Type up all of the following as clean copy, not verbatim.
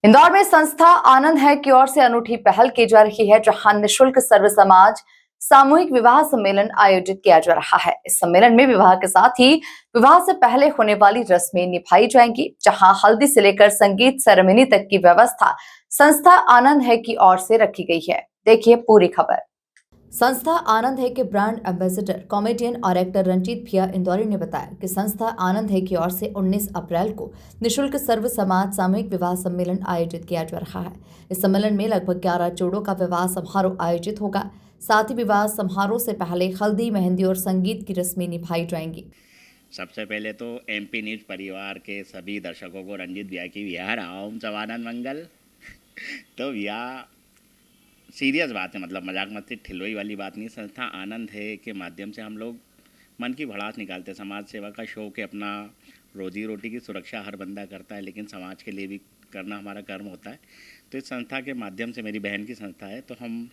इंदौर में संस्था आनंद है की ओर से अनूठी पहल की जा रही है, जहां निःशुल्क सर्व समाज सामूहिक विवाह सम्मेलन आयोजित किया जा रहा है। इस सम्मेलन में विवाह के साथ ही विवाह से पहले होने वाली रस्में निभाई जाएंगी, जहां हल्दी से लेकर संगीत सेरेमनी तक की व्यवस्था संस्था आनंद है की ओर से रखी गई है। देखिए पूरी खबर। संस्था आनंद है के ब्रांड एम्बेसडर कॉमेडियन और एक्टर रंजीत भिया इंदौरी ने बताया कि संस्था आनंद है की ओर से 19 अप्रैल को निःशुल्क सर्व समाज सामूहिक विवाह सम्मेलन आयोजित किया जा रहा है। इस सम्मेलन में लगभग 11 जोड़ों का विवाह समारोह आयोजित होगा। साथ ही विवाह समारोह से पहले हल्दी, मेहंदी और संगीत की रस्में निभाई जाएंगी। सबसे पहले तो एमपी न्यूज परिवार के सभी दर्शकों को रंजीत भैया की विहार ओम चवानंद मंगल। तो भैया सीरियस बात है, मतलब मजाक मस्ती ठिलोई वाली बात नहीं। संस्था आनंद है के माध्यम से हम लोग मन की भड़ास निकालते हैं। समाज सेवा का शौक है, अपना रोजी रोटी की सुरक्षा हर बंदा करता है, लेकिन समाज के लिए भी करना हमारा कर्म होता है। तो इस संस्था के माध्यम से, मेरी बहन की संस्था है, तो हम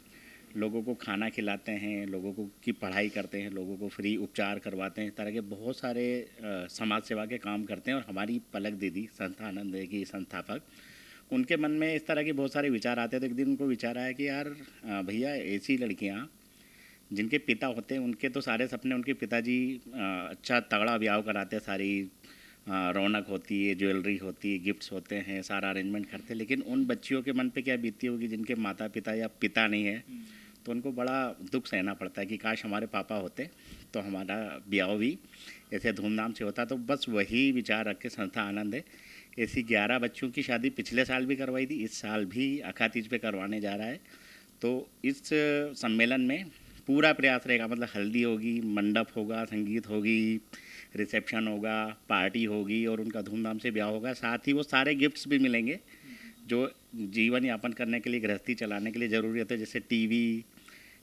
लोगों को खाना खिलाते हैं, लोगों को की पढ़ाई करते हैं, लोगों को फ्री उपचार करवाते हैं। इस तरह के बहुत सारे समाज सेवा के काम करते हैं। और हमारी पलक दीदी, संस्था आनंद है की संस्थापक, उनके मन में इस तरह के बहुत सारे विचार आते हैं। तो एक दिन उनको विचार आया कि यार भैया, ऐसी लड़कियाँ जिनके पिता होते हैं, उनके तो सारे सपने, उनके पिताजी अच्छा तगड़ा ब्याह कराते हैं, सारी रौनक होती है, ज्वेलरी होती है, गिफ्ट्स होते हैं, सारा अरेंजमेंट करते हैं। लेकिन उन बच्चियों के मन पे क्या बीतती होगी जिनके माता पिता या पिता नहीं है। तो उनको बड़ा दुख सहना पड़ता है कि काश हमारे पापा होते तो हमारा ब्याह भी ऐसे धूमधाम से होता। तो बस वही विचार रख के संस्था आनंद है ऐसी 11 बच्चों की शादी पिछले साल भी करवाई थी, इस साल भी अखातीज पे करवाने जा रहा है। तो इस सम्मेलन में पूरा प्रयास रहेगा, मतलब हल्दी होगी, मंडप होगा, संगीत होगी, रिसेप्शन होगा, पार्टी होगी और उनका धूमधाम से ब्याह होगा। साथ ही वो सारे गिफ्ट्स भी मिलेंगे जो जीवन यापन करने के लिए, गृहस्थी चलाने के लिए ज़रूरी होते हैं, जैसे टीवी,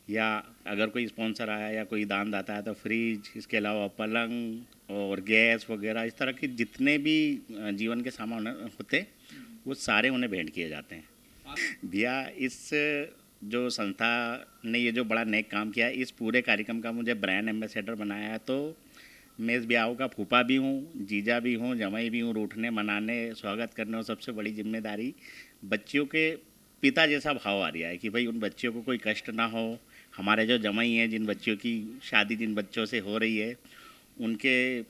या अगर कोई स्पॉन्सर आया या कोई दान दाता है तो फ्रिज, इसके अलावा पलंग और गैस वगैरह, इस तरह के जितने भी जीवन के सामान होते हैं वो सारे उन्हें भेंट किए जाते हैं। भैया, इस जो संस्था ने ये जो बड़ा नेक काम किया है, इस पूरे कार्यक्रम का मुझे ब्रांड एम्बेसडर बनाया है। तो मैं इस ब्याह का फूफा भी हूँ, जीजा भी हूँ, जमाई भी हूँ। रूठने, मनाने, स्वागत करने और सबसे बड़ी जिम्मेदारी बच्चियों के पिता जैसा भाव आ रहा है कि भाई उन बच्चियों को कोई कष्ट ना हो। हमारे जो जमाई हैं, जिन बच्चियों की शादी जिन बच्चों से हो रही है, उनके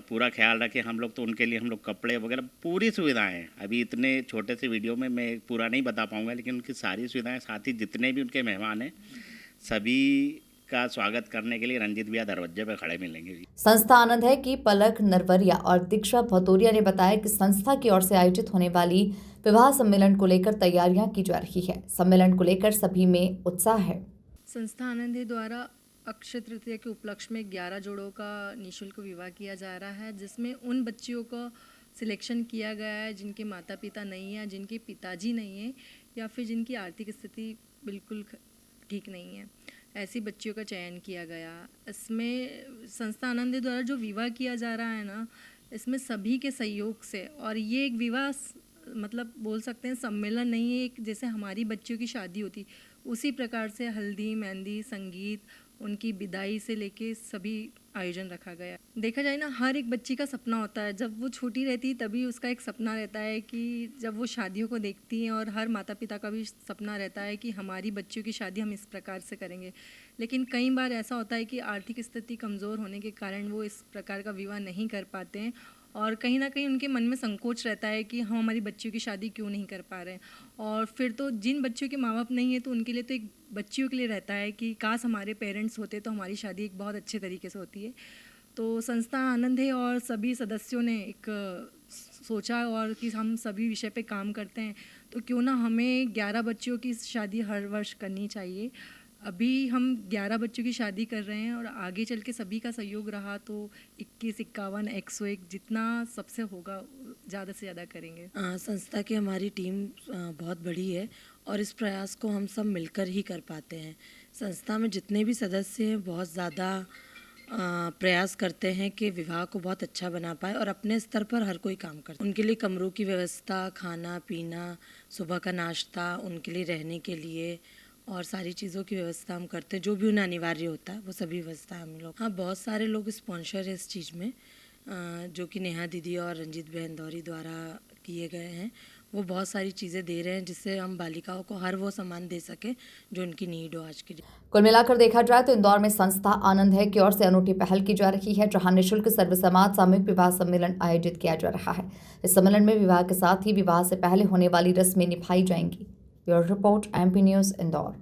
पूरा ख्याल रखें हम लोग। तो उनके लिए हम लोग कपड़े वगैरह पूरी सुविधाएं हैं। अभी इतने छोटे से वीडियो में मैं पूरा नहीं बता पाऊँगा, लेकिन उनकी सारी सुविधाएं, साथ ही जितने भी उनके मेहमान हैं, सभी का स्वागत करने के लिए रंजीत भैया दरवाजे पर खड़े मिलेंगे। संस्था आनंद है की पलक नरवरिया और दीक्षा भतौरिया ने बताया कि संस्था की ओर से आयोजित होने वाली विवाह सम्मेलन को लेकर तैयारियां की जा रही है। सम्मेलन को लेकर सभी में उत्साह है। संस्था आनंद है द्वारा अक्षय तृतीया के उपलक्ष्य में 11 जोड़ों का निःशुल्क विवाह किया जा रहा है, जिसमें उन बच्चियों का सिलेक्शन किया गया है जिनके माता पिता नहीं हैं, जिनके पिताजी नहीं हैं, या फिर जिनकी आर्थिक स्थिति बिल्कुल ठीक नहीं है। ऐसी बच्चियों का चयन किया गया। इसमें संस्था आनंद द्वारा जो विवाह किया जा रहा है ना, इसमें सभी के सहयोग से, और ये एक विवाह मतलब बोल सकते हैं सम्मेलन नहीं है, एक जैसे हमारी बच्चियों की शादी होती उसी प्रकार से हल्दी, मेहंदी, संगीत, उनकी विदाई से लेके सभी आयोजन रखा गया। देखा जाए ना, हर एक बच्ची का सपना होता है, जब वो छोटी रहती है तभी उसका एक सपना रहता है कि जब वो शादियों को देखती हैं, और हर माता पिता का भी सपना रहता है कि हमारी बच्चियों की शादी हम इस प्रकार से करेंगे। लेकिन कई बार ऐसा होता है कि आर्थिक स्थिति कमज़ोर होने के कारण वो इस प्रकार का विवाह नहीं कर पाते हैं, और कहीं ना कहीं उनके मन में संकोच रहता है कि हम हमारी बच्चियों की शादी क्यों नहीं कर पा रहे हैं। और फिर तो जिन बच्चियों के माँ बाप नहीं है, तो उनके लिए तो एक बच्चियों के लिए रहता है कि काश हमारे पेरेंट्स होते तो हमारी शादी एक बहुत अच्छे तरीके से होती है। तो संस्था आनंद है और सभी सदस्यों ने एक सोचा, और कि हम सभी विषय पे काम करते हैं, तो क्यों ना हमें 11 बच्चियों की शादी हर वर्ष करनी चाहिए। अभी हम 11 बच्चों की शादी कर रहे हैं, और आगे चल के सभी का सहयोग रहा तो 21, 51, 101 जितना सबसे होगा ज़्यादा से ज़्यादा करेंगे। संस्था की हमारी टीम बहुत बड़ी है, और इस प्रयास को हम सब मिलकर ही कर पाते हैं। संस्था में जितने भी सदस्य हैं बहुत ज़्यादा प्रयास करते हैं कि विवाह को बहुत अच्छा बना पाए, और अपने स्तर पर हर कोई काम करता है। उनके लिए कमरों की व्यवस्था, खाना पीना, सुबह का नाश्ता, उनके लिए रहने के लिए और सारी चीज़ों की व्यवस्था हम करते हैं। जो भी उन्हें अनिवार्य होता है वो सभी व्यवस्था हम लोग। हाँ, बहुत सारे लोग स्पॉन्सर है इस चीज़ में, जो कि नेहा दीदी और रंजीत बहन दौरी द्वारा किए गए हैं। वो बहुत सारी चीज़ें दे रहे हैं जिससे हम बालिकाओं को हर वो सामान दे सकें जो उनकी नीड हो आज की डेट। कुल मिलाकर देखा जाए तो इंदौर में संस्था आनंद है की ओर से अनूठी पहल की जा रही है, जहां निःशुल्क सर्व समाज सामूहिक विवाह सम्मेलन आयोजित किया जा रहा है। इस सम्मेलन में विवाह के साथ ही विवाह से पहले होने वाली रस्में निभाई जाएंगी। Bureau report, MP news, Indore.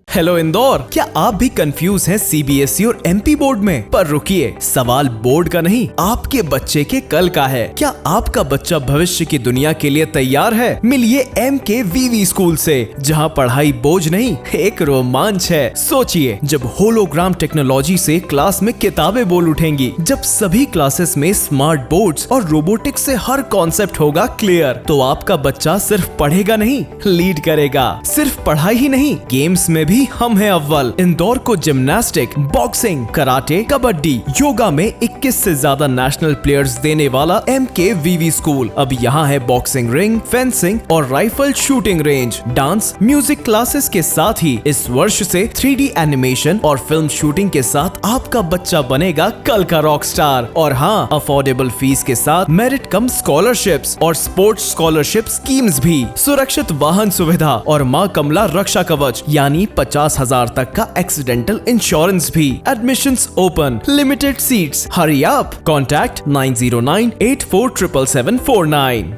Hello Indore, क्या आप भी कंफ्यूज हैं CBSE और MP बोर्ड में? पर रुकिए, सवाल बोर्ड का नहीं, आपके बच्चे के कल का है। क्या आपका बच्चा भविष्य की दुनिया के लिए तैयार है? मिलिए MKVV स्कूल से, जहां पढ़ाई बोझ नहीं, एक रोमांच है। सोचिए, जब होलोग्राम टेक्नोलॉजी से क्लास में किताबें बोल उठेंगी, जब सभी क्लासेस में स्मार्ट बोर्ड्स और रोबोटिक्स से हर कॉन्सेप्ट होगा क्लियर, तो आपका बच्चा सिर्फ पढ़ेगा नहीं, लीड करेगा। सिर्फ पढ़ाई ही नहीं, गेम्स में भी हम हैं अव्वल। इंदौर को gymnastic, boxing, karate, kabaddi, yoga में 21 से ज्यादा नेशनल प्लेयर्स देने वाला MKVV स्कूल अब यहाँ है बॉक्सिंग रिंग, फेंसिंग और rifle shooting range, dance, music classes के साथ ही इस वर्ष से 3D एनिमेशन और फिल्म शूटिंग के साथ आपका बच्चा बनेगा कल का रॉक स्टार। और हाँ, अफोर्डेबल फीस के साथ मेरिट कम स्कॉलरशिप्स और स्पोर्ट्स स्कॉलरशिप स्कीम्स भी, सुरक्षित वाहन सुविधा और माँ कमला रक्षा कवच यानी 50,000 तक का एक्सीडेंटल इंश्योरेंस भी। Admissions open, limited seats. Hurry up, contact 9098477749।